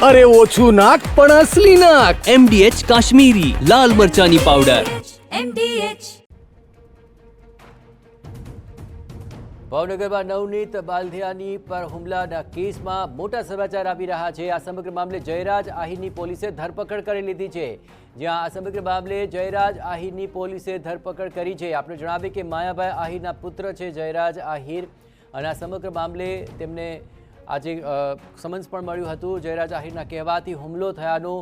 अरे ओछू नाक पण असली नाक। MDH काश्मीरी लाल मरचानी पावडर। MDH ભાવનગરમાં નવનીત બાલધિયાની પર હુમલાના કેસમાં મોટા સમાચાર આવી રહ્યા છે। આ સમગ્ર મામલે જયરાજ આહિરની પોલીસે ધરપકડ કરી લીધી છે। જ્યાં આ સમગ્ર મામલે જયરાજ આહિરની પોલીસે ધરપકડ કરી છે। આપણે જણાવીએ કે માયાભાઈ આહિરના પુત્ર છે જયરાજ આહિર, અને આ સમગ્ર મામલે તેમને આજે સમન્સ પણ મળ્યું હતું। જયરાજ આહિરના કહેવાથી હુમલો થયાનો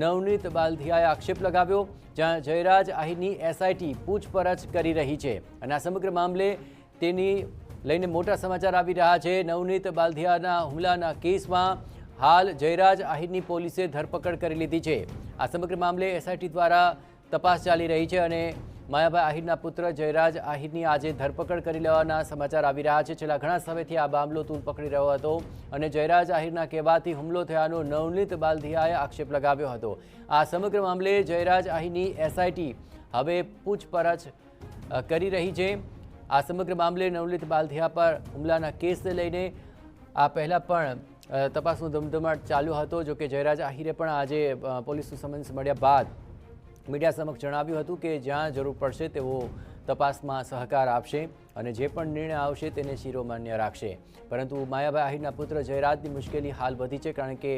નવનીત બાલધિયાએ આક્ષેપ લગાવ્યો, જ્યાં જયરાજ આહિરની SIT પૂછપરછ કરી રહી છે। અને આ સમગ્ર મામલે તેની લઈને મોટા સમાચાર આવી રહ્યા છે। નવનીત બાલધિયાના હુમલાના કેસમાં હાલ જયરાજ આહિરની પોલીસે ધરપકડ કરી લીધી છે। આ સમગ્ર મામલે SIT દ્વારા તપાસ ચાલી રહી છે અને માયાભાઈ આહિરના પુત્ર જયરાજ આહિરની આજે ધરપકડ કરી લેવાના સમાચાર આવી રહ્યા છે। છેલ્લા ઘણા સમયથી આ મામલો તૂલ પકડી રહ્યો હતો અને જયરાજ આહિરના કહેવાથી હુમલો થયાનો નવનીત બાલધિયાએ આક્ષેપ લગાવ્યો હતો। આ સમગ્ર મામલે જયરાજ આહિરની SIT હવે પૂછપરછ કરી રહી છે। આ સમગ્ર મામલે નવનીત બાલધિયા પર હુમલાના કેસને લઈને આ પહેલાં પણ તપાસનો ધમધમાટ ચાલ્યો હતો। જો કે જયરાજ આહિરે પણ આજે પોલીસનું સમન્સ મળ્યા બાદ મીડિયા સમક્ષ જણાવ્યું હતું કે જ્યાં જરૂર પડશે તેઓ તપાસમાં સહકાર આપશે અને જે પણ નિર્ણય આવશે તેને શિરોમાન્ય રાખશે। પરંતુ માયાભાઈ આહિરના પુત્ર જયરાજની મુશ્કેલી હાલ વધી છે, કારણ કે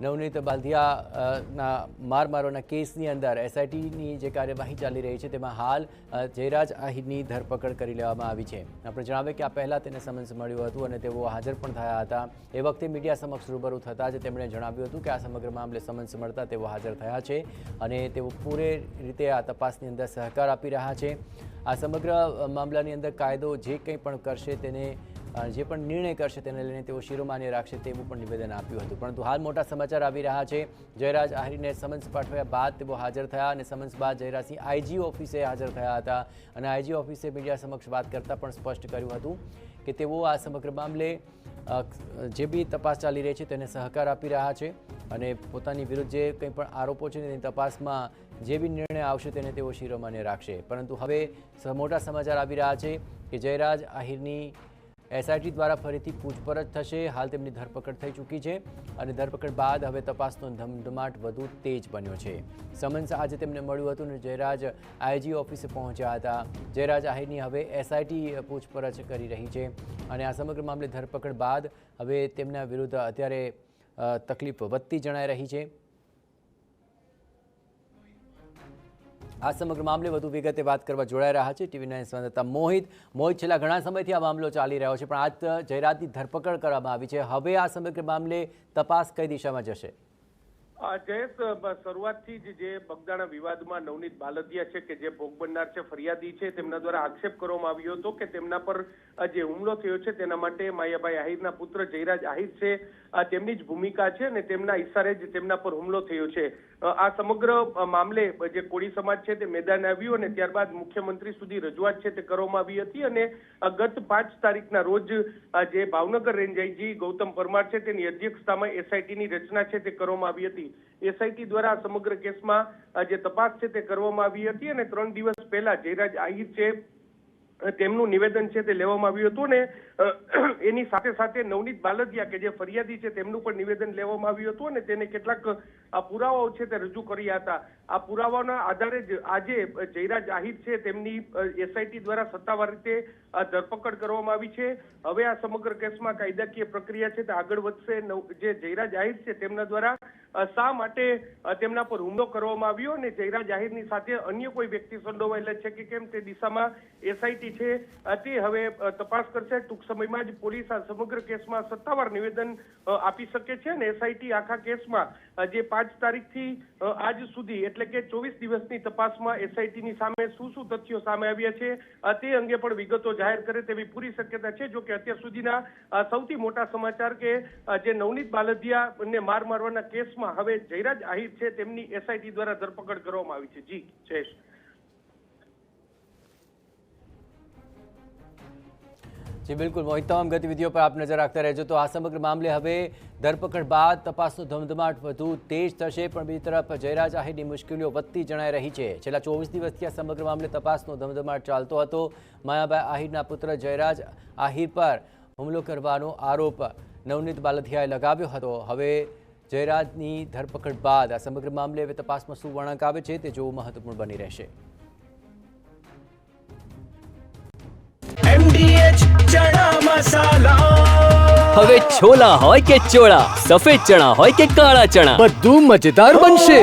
નવનીત બાલધિયાના માર મારવાના કેસની અંદર SITની જે કાર્યવાહી ચાલી રહી છે તેમાં હાલ જયરાજ આહિરની ધરપકડ કરી લેવામાં આવી છે। આપણે જણાવીએ કે આ પહેલાં તેને સમન્સ મળ્યું હતું અને તેઓ હાજર પણ થયા હતા। એ વખતે મીડિયા સમક્ષ રૂબરૂ થતાં જ તેમણે જણાવ્યું હતું કે આ સમગ્ર મામલે સમન્સ મળતા તેઓ હાજર થયા છે અને તેઓ પૂરે રીતે આ તપાસની અંદર સહકાર આપી રહ્યા છે। આ સમગ્ર મામલાની અંદર કાયદો જે કંઈ પણ કરશે તેને જે પણ નિર્ણય કરશે તેને લઈને તેઓ શિરોમાન્ય રાખશે તેવું પણ નિવેદન આપ્યું હતું। પરંતુ હાલ મોટા સમાચાર આવી રહ્યા છે। જયરાજ આહિરને સમન્સ પાઠવ્યા બાદ તેઓ હાજર થયા અને સમન્સ બાદ જયરાજસિંહ IG ઓફિસે હાજર થયા હતા અને IG ઓફિસે મીડિયા સમક્ષ વાત કરતાં પણ સ્પષ્ટ કર્યું હતું કે તેઓ આ સમગ્ર મામલે જે બી તપાસ ચાલી રહી છે તેને સહકાર આપી રહ્યા છે અને પોતાની વિરુદ્ધ જે કંઈ પણ આરોપો છે તેની તપાસમાં જે બી નિર્ણય આવશે તેને તેઓ શિરોમાન્ય રાખશે। પરંતુ હવે મોટા સમાચાર આવી રહ્યા છે કે જયરાજ આહિરની SIT દ્વારા ફરીથી પૂછપરછ થશે। હાલ તેમની ધરપકડ થઈ ચૂકી છે અને ધરપકડ બાદ હવે તપાસનો ધમધમાટ વધુ તેજ બન્યો છે। સમન્સ આજે તેમને મળ્યું હતું અને જયરાજ IG ઓફિસે પહોંચ્યા હતા। જયરાજ આહિરની હવે SIT પૂછપરછ કરી રહી છે અને આ સમગ્ર મામલે ધરપકડ બાદ હવે તેમના વિરુદ્ધ અત્યારે તકલીફ વધતી જણાઈ રહી છે। આ સમગ્ર મામલે વધુ વિગતે વાત કરવા જોડાઈ રહ્યા છે TV9 સંવાદદાતા મોહિત। છેલ્લા ઘણા સમયથી આ મામલો ચાલી રહ્યો છે, પણ આજ જયરાજની ધરપકડ કરવામાં આવી છે। હવે આ સમગ્ર મામલે તપાસ કઈ દિશામાં જશે? જયેશ, શરૂઆતથી જ જે બગદાણા વિવાદમાં નવનીત બાલધિયા છે કે જે ભોગ બનનાર છે, ફરિયાદી છે, તેમના દ્વારા આક્ષેપ કરવામાં આવ્યો હતો કે તેમના પર જે હુમલો થયો છે તેના માટે માયાભાઈ આહિરના પુત્ર જયરાજ આહિર છે તેમની જ ભૂમિકા છે અને તેમના ઈશારે જ તેમના પર હુમલો થયો છે। આ સમગ્ર મામલે જે કોળી સમાજ છે તે મેદાને આવ્યું અને ત્યારબાદ મુખ્યમંત્રી સુધી રજૂઆત છે તે કરવામાં આવી હતી અને ગત 5 તારીખના રોજ જે ભાવનગર રેન્જ IG ગૌતમ પરમાર છે તેની અધ્યક્ષતામાં SITની રચના છે તે કરવામાં આવી હતી। SIT દ્વારા સમગ્ર કેસમાં જે તપાસ છે તે કરવામાં આવી હતી અને 3 દિવસ પહેલા જયરાજ આહિર છે તેમનું નિવેદન છે તે લેવામાં આવ્યું હતું ને એની સાથે સાથે નવનીત બાલધિયા કે જે ફરિયાદી છે તેમનું પણ નિવેદન લેવામાં આવ્યું હતું અને તેને કેટલાક પુરાવાઓ છે તે રજૂ કર્યા હતા। આ પુરાવાના આધારે જ આજે જયરાજ આહિર છે તેમની SIT દ્વારા સત્તાવાર રીતે ધરપકડ કરવામાં આવી છે। હવે આ સમગ્ર કેસમાં કાયદાકીય પ્રક્રિયા છે તે આગળ વધશે। જે જયરાજ આહિર છે તેમના દ્વારા શા માટે તેમના પર હુમલો કરવામાં આવ્યો અને જયરાજ આહિરની સાથે અન્ય કોઈ વ્યક્તિ સંડોવાયેલા છે કે કેમ તે દિશામાં SIT છે તે હવે તપાસ કરશે। ટૂંક સમયમાં જ પોલીસ આ સમગ્ર કેસમાં સત્તાવાર નિવેદન આપી શકે છે અને SIT આખા કેસમાં જે 5 તારીખથી આજ સુધી એટલે કે 24 દિવસની તપાસમાં SITની સામે શું તથ્યો સામે આવ્યા છે તે અંગે પણ વિગતો જાહેર કરે તેવી પૂરી શક્યતા છે। જો કે અત્યાર સુધીના સૌથી મોટા સમાચાર કે જે નવનીત બાલધિયાને માર મારવાના કેસમાં હવે જયરાજ આહિર છે તેમની SIT દ્વારા ધરપકડ કરવામાં આવી છે। જી જયેશ। જી બિલકુલ મોહિત, તમામ ગતિવિધિઓ પર આપ નજર રાખતા રહેજો। તો આ સમગ્ર મામલે હવે ધરપકડ બાદ તપાસનો ધમધમાટ વધુ તેજ થશે, પણ બીજી તરફ જયરાજ આહિરની મુશ્કેલીઓ વધતી જણાઈ રહી છે। છેલ્લા 24 દિવસથી આ સમગ્ર મામલે તપાસનો ધમધમાટ ચાલતો હતો। માયાભાઈ આહિરના પુત્ર જયરાજ આહિર પર હુમલો કરવાનો આરોપ નવનીત બાલધિયાએ લગાવ્યો હતો। હવે જયરાજની ધરપકડ બાદ આ સમગ્ર મામલે હવે તપાસમાં શું વળાંક આવે છે તે જોવું મહત્વપૂર્ણ બની રહેશે. હવે છોલા હોય કે ચોળા, સફેદ ચણા હોય કે કાળા ચણા, બધું મજેદાર બનશે.